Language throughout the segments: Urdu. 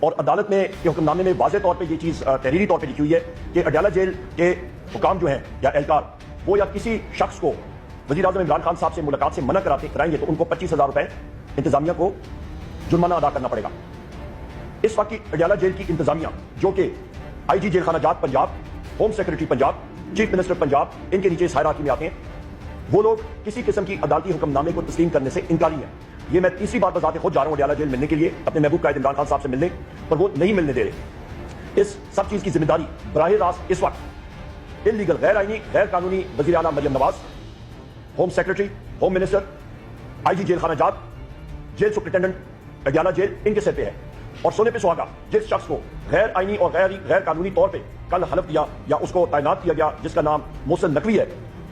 اور عدالت میں کے حکم نامے میں واضح طور پہ یہ چیز تحریری طور پہ لکھی ہوئی ہے کہ اڈیالہ جیل کے حکام جو ہیں یا اہلکار وہ یا کسی شخص کو وزیر اعظم عمران خان صاحب سے ملاقات سے منع کرائیں گے تو ان کو 25,000 روپے انتظامیہ کو جرمانہ ادا کرنا پڑے گا۔ اس وقت کی اڈیالہ جیل کی انتظامیہ جو کہ آئی جی جیل خانہ جات Punjab, home secretary Punjab, chief minister Punjab, ان کے نیچے اس ہائرارکی میں آتے ہیں، وہ لوگ کسی قسم کی عدالتی حکم نامے کو تسلیم کرنے سے انکاری ہیں۔ یہ میں تیسری بار بذات خود جا رہا ہوں اڈیالہ جیل ملنے کے لیے اپنے محبوب قائد عمران خان صاحب سے ملنے، پر وہ نہیں ملنے دے رہے۔ اس سب چیز کی ذمہ داری براہ راست اس وقت انلیگل، غیر آئینی، غیر قانونی وزیر اعلیٰ Maryam Nawaz, home secretary, home minister, آئی جی جیل خانہ جات، جیل سپرنٹینڈنٹ اڈیالہ جیل، ان کے سر پہ ہے۔ اور سونے پہ سہاگا جس شخص کو غیر آئینی اور غیر قانونی طور پہ کل حلف دیا یا اس کو تعینات کیا گیا جس کا نام محسن نقوی ہے،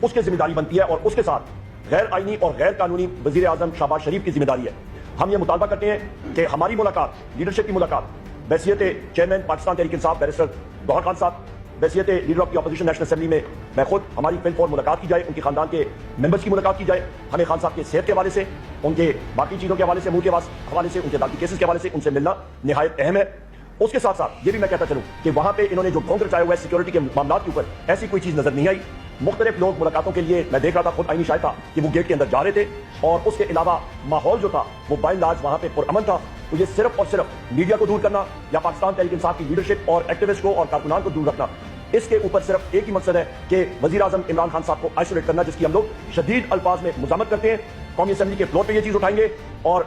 اس کی ذمہ داری بنتی ہے اور اس کے ساتھ غیر آئینی اور غیر قانونی وزیر اعظم شہباز شریف کی ذمہ داری ہے۔ ہم یہ مطالبہ کرتے ہیں کہ ہماری ملاقات، لیڈرشپ کی ملاقات بحیثیت چیئرمین پاکستان تحریک انصاف بیرسٹر گوہر خان صاحب، بحیثیت leader of the opposition national assembly میں خود ہماری فل فور ملاقات کی جائے، ان کے خاندان کے ممبرس کی ملاقات کی جائے، ہمیں خان صاحب کے صحت کے حوالے سے، ان کے باقی چیزوں کے حوالے سے، منہ کے حوالے سے، ان کے عدالتی کیسز کے حوالے سے ان سے ملنا نہایت اہم ہے۔ اس کے ساتھ ساتھ یہ بھی میں کہتا چلوں کہ وہاں پہ انہوں نے جو ڈھونگ رچایا ہوا ہے سیکورٹی کے معاملات کے اوپر، ایسی کوئی چیز نظر نہیں آئی۔ مختلف لوگ ملاقاتوں کے لیے میں دیکھ رہا تھا، خود آئینی شاہد تھا کہ وہ گیٹ کے اندر جا رہے تھے، اور اس کے علاوہ ماحول جو تھا وہ بائی لاج وہاں پہ پرامن تھا۔ تو یہ صرف اور صرف میڈیا کو دور کرنا یا پاکستان تحریک انصاف کی لیڈرشپ اور ایکٹیوسٹ کو اور کارکنان کو دور رکھنا، اس کے اوپر صرف ایک ہی مقصد ہے کہ وزیر اعظم عمران خان صاحب کو آئسولیٹ کرنا، جس کی ہم لوگ شدید الفاظ میں مذمت کرتے ہیں۔ قومی اسمبلی کے فلور پہ یہ چیز اٹھائیں گے اور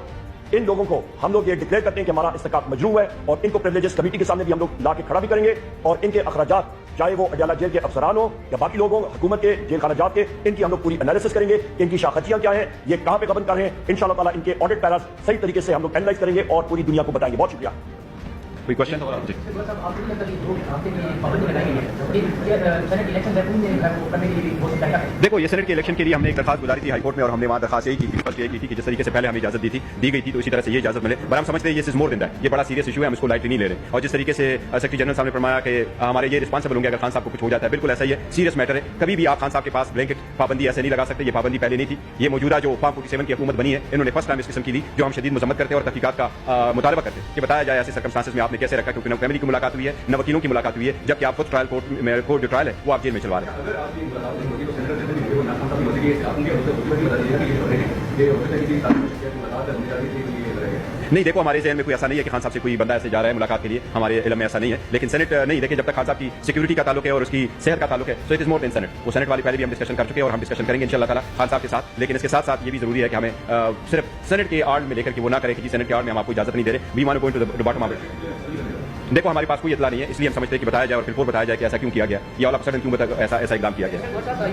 ان لوگوں کو ہم لوگ یہ ڈکلیئر کرتے ہیں کہ ہمارا استحقاق مجروح ہے، اور ان کو پریولیجز کمیٹی کے سامنے بھی ہم لوگ لا کے کھڑا بھی کریں گے، اور ان کے اخراجات چاہے وہ اڈیالہ جیل کے افسران ہوں یا باقی لوگ ہوں، حکومت کے جیل خانہ جات کے، ان کی ہم لوگ پوری انالیسس کریں گے کہ ان کی شاخچیاں کیا ہیں، یہ کہاں پہ غبن کر رہے ہیں۔ انشاءاللہ تعالیٰ ان کے آڈٹ پیراز صحیح طریقے سے ہم لوگ اینالائز کریں گے اور پوری دنیا کو بتائیں گے۔ بہت شکریہ۔ کوئی کوشچن؟ دیکھو، یہ سینٹ کے الیکشن کے لیے ہم نے ایک درخواست گزاری تھی ہائی کورٹ میں، اور ہم نے وہاں درخواست یہی کی تھی، فرسٹ یہ کی تھی کہ جس طریقے سے پہلے ہمیں اجازت دی گئی تھی تو اسی طرح سے یہ اجازت ملے، پر ہم سمجھتے ہیں یہ مور دین دیٹ، یہ بڑا سیریس ایشو ہے، ہم اس کو لائٹلی نہیں لے رہے۔ اور جس طریقے سے سیکرٹری جنرل صاحب نے فرمایا کہ ہمارے یہ رسپانسبل ہوں گے اگر خان صاحب کو کچھ ہو جاتا ہے، بالکل ایسا ہی ہے، سیریس میٹر ہے۔ کبھی بھی آپ خان صاحب کے پاس بلینکٹ پابندی ایسے نہیں لگا سکتے، یہ پابندی پہلے نہیں تھی۔ یہ موجودہ جو فارم 47 کی حکومت بنی ہے، انہوں نے فرسٹ ٹائم اس قسم کی دی، جو ہم شدید مذمت کرتے ہیں اور تحقیقات کا مطالبہ کرتے ہیں کہ بتایا جائے ایسے سرکمسٹانسز میں آپ نے کیسے رکھا، کیونکہ نہ فیملی کی ملاقات ہوئی ہے نہ وکیلوں کی ملاقات ہوئی ہے، جبکہ آپ خود ٹرائل کورٹ جو ٹرائل ہے وہ آپ جیل میں چلوا رہے ہیں۔ نہیں، دیکھو ہمارے ذہن میں کوئی ایسا نہیں ہے کہ خان صاحب سے کوئی بندہ ایسے جا رہا ہے ملاقات کے لیے، ہمارے علم میں ایسا نہیں ہے، لیکن سینٹ نہیں، دیکھیں جب تک خان صاحب کی سیکورٹی کا تعلق ہے اور اس کی صحت کا تعلق ہے تو it is more than scent. وہ سینٹ والی پہلے بھی ہم ڈسکشن کر چکے ہیں اور ہم ڈسکشن کریں گے انشاءاللہ تعالیٰ خان صاحب کے ساتھ، لیکن اس کے ساتھ ساتھ یہ بھی ضروری ہے کہ ہمیں صرف سینٹ کے آڑ میں لے کر کے وہ نہ کرے کہ سینٹ کے آڑ میں ہم آپ کو اجازت نہیں دے رہے، we want to go to the bottom of it. دیکھو ہمارے پاس کوئی اطلاع نہیں ہے، اس لیے ہم سمجھتے ہیں کہ بتایا جائے اور پھر بتایا جائے کہ ایسا کیوں کیا گیا، یا آل آف سڈن کیوں ایسا اقدام کیا گیا۔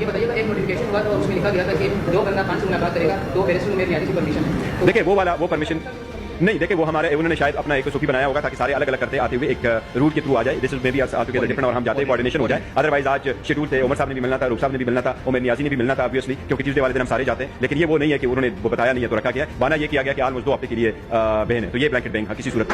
یہ بتائیے ایک نوٹیفکیشن ہوا اور اس میں لکھا گیا تھا کہ جو بندہ خان سے ملاقات کرے گا تو بیرسٹر میں بھی آنے کی پرمیشن ہے۔ دیکھیں وہ پرمیشن نہیں، دیکھیں وہ ہمارے انہوں نے شاید اپنا ایک سوپی بنایا ہوگا تاکہ سارے الگ الگ کرتے آتے ہوئے ایک روٹ کے تھرو آ جائے، دس میں بھی ڈفرنٹ، اور ہم جاتے کوآرڈینیشن ہو جائے۔ ادروائز آج شیڈول تھے، عمر صاحب نے بھی ملنا تھا، روپ صاحب نے بھی ملنا تھا، عمر نیازی نے بھی ملنا تھا obviously، کیونکہ ٹیوزڈے والے دن ہم سارے جاتے ہیں، لیکن یہ وہ نہیں ہے کہ انہوں نے وہ بتایا نہیں ہے تو رکھا گیا۔ مانا یہ کیا گیا کہ آلموسٹ 2 ہفتے کے لیے بہن ہے، تو یہ بلینکٹ بینک کسی صورت